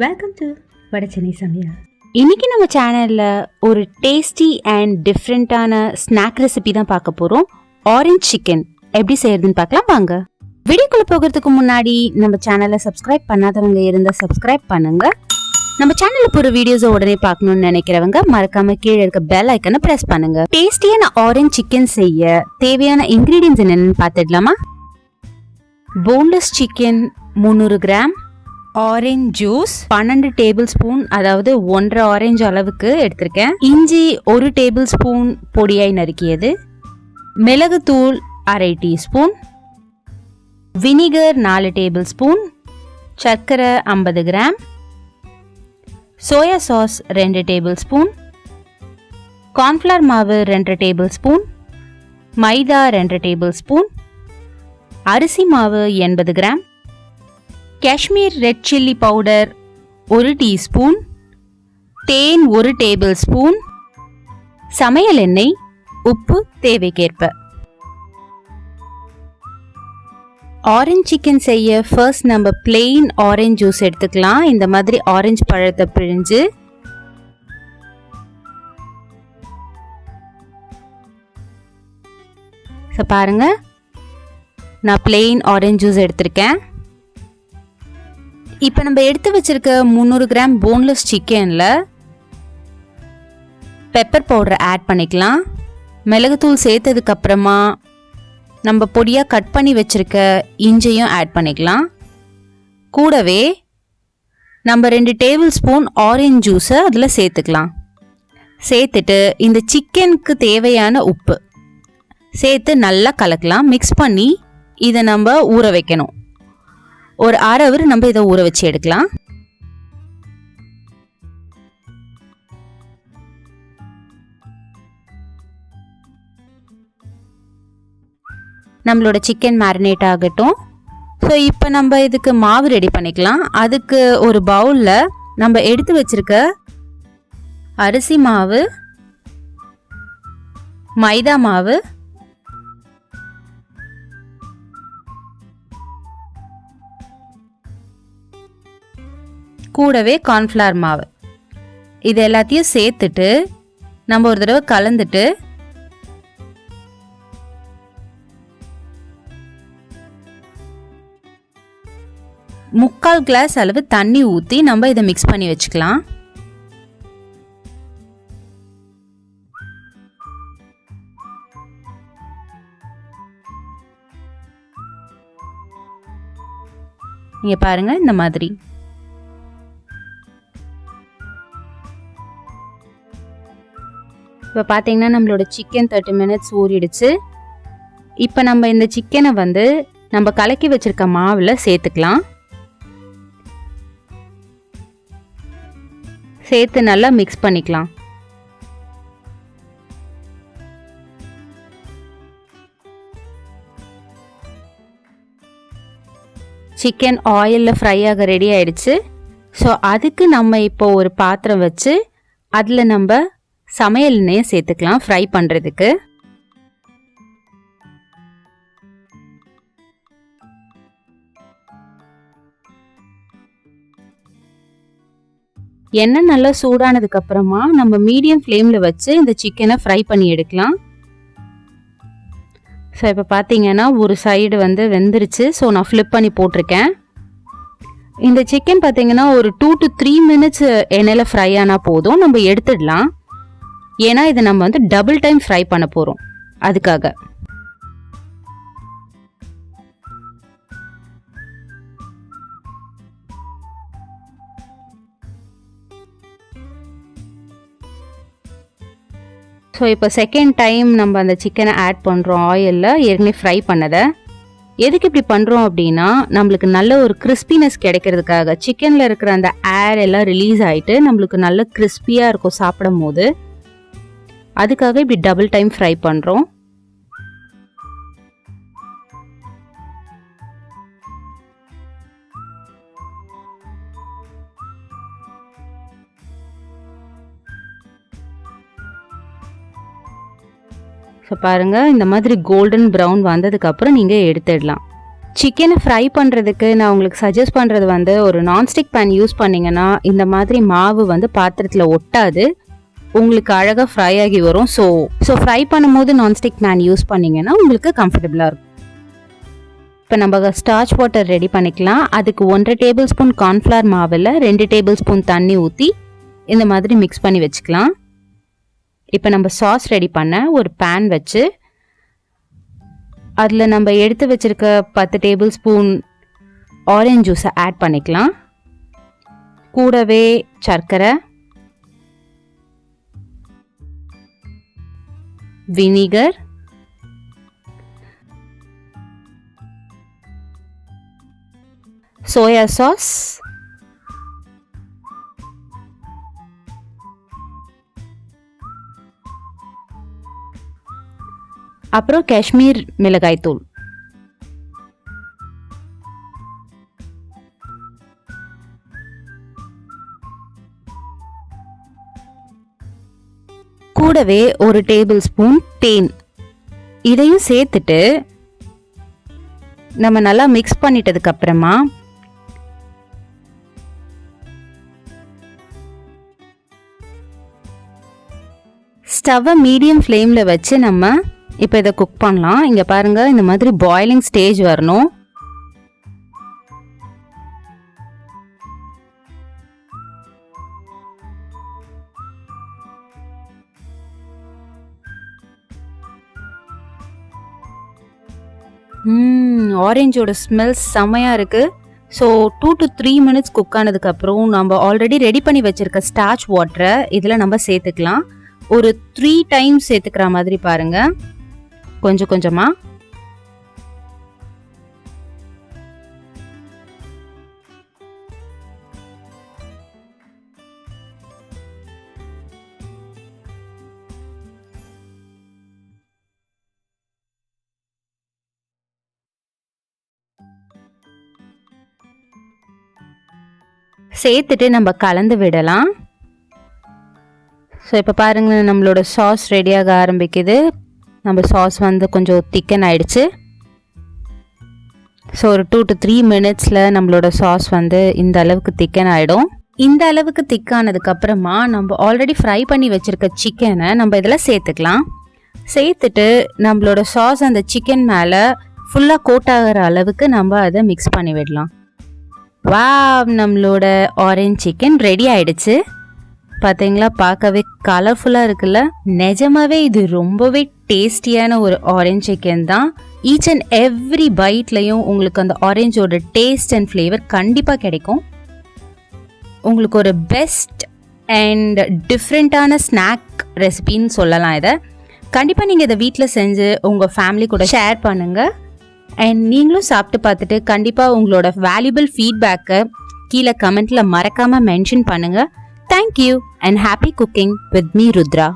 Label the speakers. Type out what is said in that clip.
Speaker 1: Welcome to Vada Chennai சமையல்.
Speaker 2: இன்னைக்கு நம்ம சேனல்ல ஒரு டேஸ்டி அண்ட் டிஃப்ரெண்டான ஸ்நாக் ரெசிபி தான் பார்க்க போறோம். ஆரஞ்ச் சிக்கன் எப்படி செய்யறதுன்னு பார்க்கலாம் வாங்க. வீடியோக்குள்ள போகிறதுக்கு முன்னாடி நம்ம சேனலை சப்ஸ்கிரைப் பண்ணாதவங்க இருந்தா சப்ஸ்கிரைப் பண்ணுங்க. நம்ம சேனல்ல போற வீடியோஸை உடனே பார்க்கணும்னு நினைக்கிறவங்க மறக்காம கீழே இருக்க பெல் ஐக்கனை பிரஸ் பண்ணுங்க. டேஸ்டியான ஆரஞ்ச் சிக்கன் செய்ய தேவையான இன்கிரீடியன்ஸ் என்னன்னு பார்த்துடலாமா? Boneless chicken 300 gram, orange juice 12 table spoon, அதாவது 1.5 ஆரஞ்சு அளவுக்கு எடுத்திருக்கேன். இஞ்சி 1 டேபிள் ஸ்பூன் பொடியாய் நறுக்கியது, மிளகுத்தூள் 1/2 டீஸ்பூன், வினிகர் 4 டேபிள் ஸ்பூன், சர்க்கரை 50 gram, soya sauce 2 tablespoon, cornflour மாவு 2 டேபிள் ஸ்பூன், மைதா 2 டேபிள் ஸ்பூன், அரிசி மாவு 80 gram, Kashmir red chilli powder 1 teaspoon, தேன் 1 டேபிள் ஸ்பூன், சமையல் எண்ணெய், உப்பு தேவைக்கேற்ப. ஆரஞ்ச் சிக்கன் செய்ய ஃபர்ஸ்ட் நம்ம பிளெயின் ஆரஞ்ச் ஜூஸ் எடுத்துக்கலாம். இந்த மாதிரி ஆரஞ்சு பழத்தை பிழிஞ்சு பாருங்க, நான் பிளெயின் ஆரஞ்ச் ஜூஸ் எடுத்திருக்கேன். இப்போ நம்ம எடுத்து வச்சிருக்க 300 கிராம் போன்லெஸ் சிக்கன்ல பெப்பர் பவுடர் ஆட் பண்ணிக்கலாம். மிளகுத்தூள் சேர்த்ததுக்கு அப்புறமா நம்ம பொடியாக கட் பண்ணி வச்சிருக்க இஞ்சியும் ஆட் பண்ணிக்கலாம். கூடவே நம்ம 2 டேபிள் ஸ்பூன் ஆரஞ்ச் ஜூஸை அதில் சேர்த்துக்கலாம். சேர்த்துட்டு இந்த சிக்கனுக்கு தேவையான உப்பு சேர்த்து நல்லா கலக்கலாம். மிக்ஸ் பண்ணி இதை நம்ம ஊற வைக்கணும். ஒரு 1/2 hour நம்ம இதை ஊற வச்சு எடுக்கலாம். நம்மளோட சிக்கன் மேரினேட் ஆகட்டும். ஸோ இப்போ நம்ம இதுக்கு மாவு ரெடி பண்ணிக்கலாம். அதுக்கு ஒரு பவுலில் நம்ம எடுத்து வச்சிருக்க அரிசி மாவு, மைதா மாவு, கூடவே கார்ன்ஃப்ளவர் மாவு, இது எல்லாத்தையும் சேர்த்துட்டு நம்ம ஒரு தடவை கலந்துட்டு முக்கால் கிளாஸ் அளவு தண்ணி ஊற்றி நம்ம இதை மிக்ஸ் பண்ணி வச்சுக்கலாம். இங்க பாருங்க, இந்த மாதிரி. இப்போ பார்த்தீங்கன்னா நம்மளோட சிக்கன் 30 minutes ஊறிடுச்சு. இப்போ நம்ம இந்த சிக்கனை நம்ம கலக்கி வச்சிருக்க மாவில் சேர்த்துக்கலாம். சேர்த்து நல்லா மிக்ஸ் பண்ணிக்கலாம். சிக்கன் ஆயிலில் ஃப்ரை ஆக ரெடி ஆயிடுச்சு. ஸோ அதுக்கு நம்ம இப்போ ஒரு பாத்திரம் வச்சு அதில் நம்ம சமையல் எண்ணெயை சேர்த்துக்கலாம் ஃப்ரை பண்ணுறதுக்கு. எண்ணெய் நல்லா சூடானதுக்கு அப்புறமா நம்ம மீடியம் ஃப்ளேமில் வச்சு இந்த சிக்கனை ஃப்ரை பண்ணி எடுக்கலாம். ஸோ இப்போ பார்த்தீங்கன்னா ஒரு சைடு வெந்துருச்சு. ஸோ நான் ஃப்ளிப் பண்ணி போட்டிருக்கேன். இந்த சிக்கன் பார்த்தீங்கன்னா ஒரு 2 to 3 minutes எண்ணெயில் ஃப்ரை ஆனால் போதும், நம்ம எடுத்துடலாம். ஏன்னா இதை நம்ம டபுள் டைம் ஃப்ரை பண்ண போகிறோம். அதுக்காக ஸோ இப்போ செகண்ட் டைம் நம்ம அந்த சிக்கனை ஆட் பண்ணுறோம் ஆயிலில், ஏற்கனவே ஃப்ரை பண்ணதை. எதுக்கு இப்படி பண்ணுறோம் அப்படின்னா, நம்மளுக்கு நல்ல ஒரு கிறிஸ்பினஸ் கிடைக்கிறதுக்காக. சிக்கனில் இருக்கிற அந்த ஏர் எல்லாம் ரிலீஸ் ஆகிட்டு நம்மளுக்கு நல்ல கிறிஸ்பியாக இருக்கும் சாப்பிடும் போது. அதுக்காக இப்படி டபுள் டைம் ஃப்ரை பண்ணுறோம். ஸோ பாருங்கள், இந்த மாதிரி கோல்டன் ப்ரௌன் வந்ததுக்கப்புறம் நீங்கள் எடுத்துடலாம். சிக்கனை ஃப்ரை பண்ணுறதுக்கு நான் உங்களுக்கு சஜஸ்ட் பண்ணுறது வந்து ஒரு நான்ஸ்டிக் பேன் யூஸ் பண்ணிங்கன்னா இந்த மாதிரி மாவு வந்து பாத்திரத்தில் ஒட்டாது, உங்களுக்கு அழகாக ஃப்ரை ஆகி வரும். ஸோ ஃப்ரை பண்ணும்போது நான்ஸ்டிக் பேன் யூஸ் பண்ணிங்கன்னா உங்களுக்கு கம்ஃபர்டபுளாக இருக்கும். இப்போ நம்ம ஸ்டார்ச் வாட்டர் ரெடி பண்ணிக்கலாம். அதுக்கு 1.5 டேபிள் ஸ்பூன் கார்ன்ஃப்ளவர் மாவில் 2 டேபிள் ஸ்பூன் தண்ணி ஊற்றி இந்த மாதிரி மிக்ஸ் பண்ணி வச்சுக்கலாம். இப்போ நம்ம சாஸ் ரெடி பண்ண ஒரு பேன் வச்சு அதில் நம்ம எடுத்து வச்சுருக்க 10 டேபிள் ஸ்பூன் ஆரஞ்ச் ஜூஸை ஆட் பண்ணிக்கலாம். கூடவே சர்க்கரை, வினிகர், சோயா சாஸ், அப்புறம் காஷ்மீர் மிளகாய் தூள். கூடவே ஒரு டேபிள் ஸ்பூன் தேன், இதையும் சேர்த்துட்டு நம்ம நல்லா மிக்ஸ் பண்ணிட்டதுக்கு அப்புறமா ஸ்டவ்வை மீடியம் ஃப்ளேமில் வச்சு நம்ம இப்போ இதை குக் பண்ணலாம். இங்கே பாருங்கள், இந்த மாதிரி பாயிலிங் ஸ்டேஜ் வரணும். ஆரஞ்சோட ஸ்மெல் செம்மையாக இருக்குது. ஸோ 2 to 3 மினிட்ஸ் குக் ஆனதுக்கப்புறம் நம்ம ஆல்ரெடி ரெடி பண்ணி வச்சுருக்க ஸ்டார்ச் வாட்டரை இதில் நம்ம சேர்த்துக்கலாம். ஒரு 3 டைம்ஸ் சேர்த்துக்கிற மாதிரி பாருங்கள், கொஞ்சம் கொஞ்சமாக. சேர்த்துட்டு நம்ம கலந்து விடலாம். ஸோ இப்போ பாருங்கள், நம்மளோட சாஸ் ரெடியாக ஆரம்பிக்குது. நம்ம சாஸ் வந்து கொஞ்சம் திக்கன் ஆயிடுச்சு. ஸோ ஒரு 2 to 3 மினிட்ஸில் நம்மளோட சாஸ் வந்து இந்த அளவுக்கு திக்கன் ஆகிடும். இந்த அளவுக்கு திக்கானதுக்கப்புறமா நம்ம ஆல்ரெடி ஃப்ரை பண்ணி வச்சுருக்க சிக்கனை நம்ம இதில் சேர்த்துக்கலாம். சேர்த்துட்டு நம்மளோட சாஸ் அந்த சிக்கன் மேலே ஃபுல்லாக கோட் ஆகிற அளவுக்கு நம்ம அதை மிக்ஸ் பண்ணி விடலாம். வாவ், நம்மளோட ஆரஞ்ச் சிக்கன் ரெடி ஆயிடுச்சு. பார்த்தீங்களா, பார்க்கவே கலர்ஃபுல்லாக இருக்குல்ல. நிஜமாவே இது ரொம்பவே டேஸ்டியான ஒரு ஆரஞ்ச் சிக்கன் தான். ஈச் அண்ட் எவ்ரி பைட்லையும் உங்களுக்கு அந்த ஆரஞ்சோட டேஸ்ட் அண்ட் ஃப்ளேவர் கண்டிப்பாக கிடைக்கும். உங்களுக்கு ஒரு பெஸ்ட் அண்ட் டிஃப்ரெண்ட்டான ஸ்நாக் ரெசிபின்னு சொல்லலாம். இதை கண்டிப்பாக நீங்கள் இதை வீட்டில் செஞ்சு உங்கள் ஃபேமிலி கூட ஷேர் பண்ணுங்கள். அண்ட் நீங்களும் சாப்பிட்டு பார்த்துட்டு கண்டிப்பாக உங்களோட வேல்யூபிள் ஃபீட்பேக்கை கீழே கமெண்ட்டில் மறக்காமல் மென்ஷன் பண்ணுங்கள். Thank you and happy cooking with me Rudra.